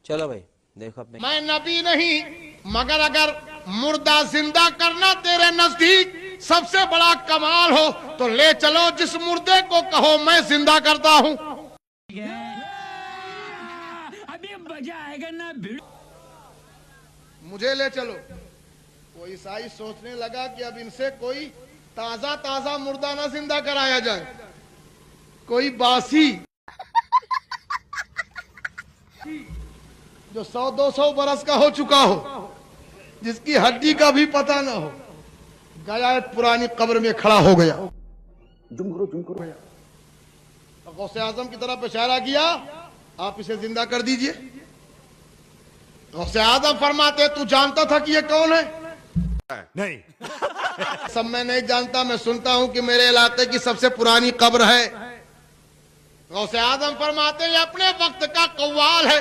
चलो भाई देखो अपने। मैं नबी नहीं, मगर अगर मुर्दा जिंदा करना तेरे नजदीक सबसे बड़ा कमाल हो तो ले चलो जिस मुर्दे को कहो मैं जिंदा करता हूँ। अभी मजा आएगा ना भिड़। मुझे ले चलो। वो ईसाई सोचने लगा कि अब इनसे कोई ताजा ताजा मुर्दा ना जिंदा कराया जाए, कोई बासी जो 100-200 बरस का हो चुका हो, जिसकी हड्डी का भी पता ना हो, गया एक पुरानी कब्र में खड़ा हो गया। जुम करो गौसे आजम की तरफ इशारा किया, आप इसे जिंदा कर दीजिए। गौसे आजम फरमाते तू जानता था कि ये कौन है? नहीं। सब मैं नहीं जानता, मैं सुनता हूं कि मेरे इलाके की सबसे पुरानी कब्र है। गौसे आजम फरमाते ये अपने वक्त का कव्वाल है।